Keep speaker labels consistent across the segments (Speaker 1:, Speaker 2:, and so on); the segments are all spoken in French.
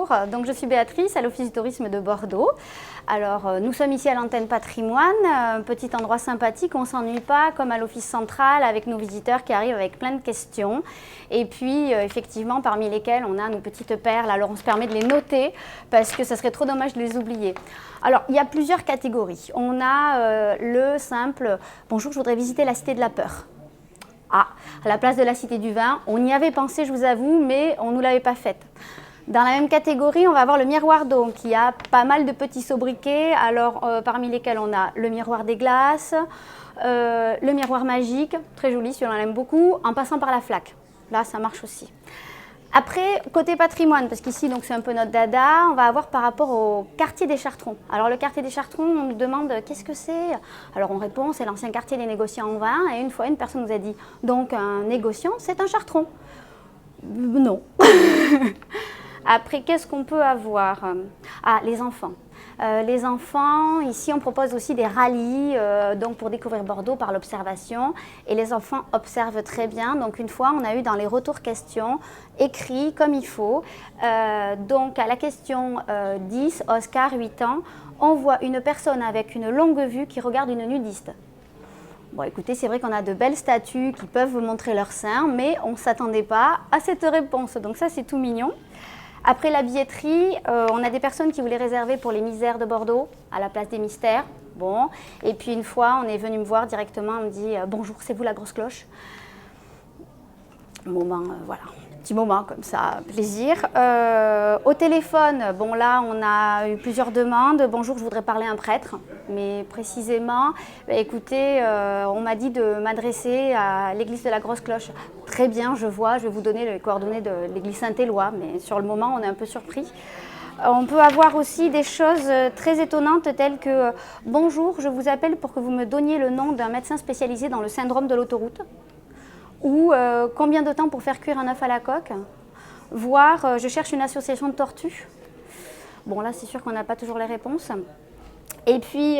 Speaker 1: bonjour, donc je suis Béatrice à l'Office du tourisme de Bordeaux. Alors nous sommes ici à l'antenne patrimoine, un petit endroit sympathique, on ne s'ennuie pas comme à l'office central avec nos visiteurs qui arrivent avec plein de questions. Et puis effectivement parmi lesquelles on a nos petites perles, alors on se permet de les noter parce que ça serait trop dommage de les oublier. Alors il y a plusieurs catégories. On a le simple « Bonjour, je voudrais visiter la Cité de la Peur ». Ah, à la place de la Cité du Vin, on y avait pensé, je vous avoue, mais on ne nous l'avait pas faite. Dans la même catégorie, on va avoir le miroir d'eau, qui a pas mal de petits sobriquets, alors parmi lesquels on a le miroir des glaces, le miroir magique, très joli, celui-là on aime beaucoup, en passant par la flaque. Là, ça marche aussi. Après, côté patrimoine, parce qu'ici c'est un peu notre dada, on va avoir par rapport au quartier des Chartrons. Alors le quartier des Chartrons, on nous demande qu'est-ce que c'est? Alors on répond, c'est l'ancien quartier des négociants en vin. Et une fois, une personne nous a dit, donc un négociant, c'est un Chartron. Non. Après, qu'est-ce qu'on peut avoir? Ah, les enfants. Les enfants, ici on propose aussi des rallyes donc pour découvrir Bordeaux par l'observation et les enfants observent très bien. Donc une fois on a eu dans les retours questions écrit comme il faut. Donc à la question 10, Oscar 8 ans, on voit une personne avec une longue vue qui regarde une nudiste. Bon écoutez, c'est vrai qu'on a de belles statues qui peuvent vous montrer leurs seins, mais on ne s'attendait pas à cette réponse, donc ça c'est tout mignon. Après la billetterie, on a des personnes qui voulaient réserver pour les misères de Bordeaux, à la place des mystères. Bon. Et puis une fois, on est venu me voir directement, on me dit « Bonjour, c'est vous la grosse cloche ?» Moment, voilà, petit moment comme ça, plaisir. Au téléphone, bon là, on a eu plusieurs demandes. « Bonjour, je voudrais parler à un prêtre. » Mais précisément, écoutez, on m'a dit de m'adresser à l'église de la Grosse Cloche. Très bien, je vois, je vais vous donner les coordonnées de l'église Saint-Éloi, mais sur le moment, on est un peu surpris. On peut avoir aussi des choses très étonnantes telles que « Bonjour, je vous appelle pour que vous me donniez le nom d'un médecin spécialisé dans le syndrome de l'autoroute. » Ou « Combien de temps pour faire cuire un œuf à la coque ?» Voire « Je cherche une association de tortues. » Bon, là, c'est sûr qu'on n'a pas toujours les réponses. Et puis,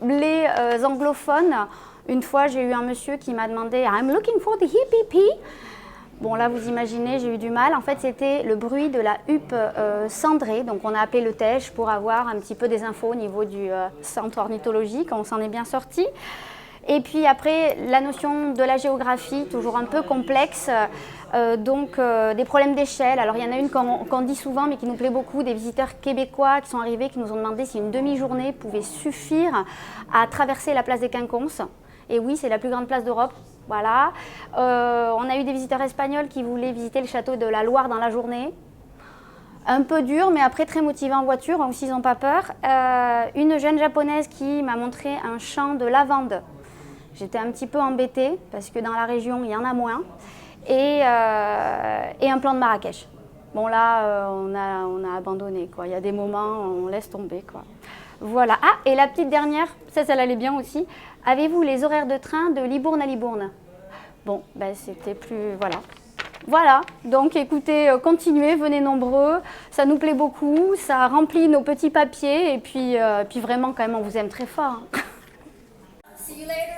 Speaker 1: les anglophones, une fois, j'ai eu un monsieur qui m'a demandé « I'm looking for the hippie pee ». Bon, là, vous imaginez, j'ai eu du mal. En fait, c'était le bruit de la huppe cendrée. Donc, on a appelé le TEJ pour avoir un petit peu des infos au niveau du centre ornithologique. On s'en est bien sorti. Et puis après, la notion de la géographie, toujours un peu complexe, des problèmes d'échelle. Alors il y en a une qu'on dit souvent mais qui nous plaît beaucoup, des visiteurs québécois qui sont arrivés, qui nous ont demandé si une demi-journée pouvait suffire à traverser la place des Quinconces. Et oui, c'est la plus grande place d'Europe. Voilà. On a eu des visiteurs espagnols qui voulaient visiter le château de la Loire dans la journée. Un peu dur, mais après très motivé en voiture, aussi ils n'ont pas peur. Une jeune japonaise qui m'a montré un champ de lavande. J'étais un petit peu embêtée parce que dans la région, il y en a moins. Et un plan de Marrakech. Bon là, on a abandonné, quoi. Il y a des moments où on laisse tomber, quoi. Voilà. Ah, et la petite dernière, ça allait bien aussi. Avez-vous les horaires de train de Libourne à Libourne? Bon, ben c'était plus... Voilà. Voilà. Donc écoutez, continuez, venez nombreux. Ça nous plaît beaucoup. Ça remplit nos petits papiers. Et puis vraiment, quand même, on vous aime très fort.
Speaker 2: See you later.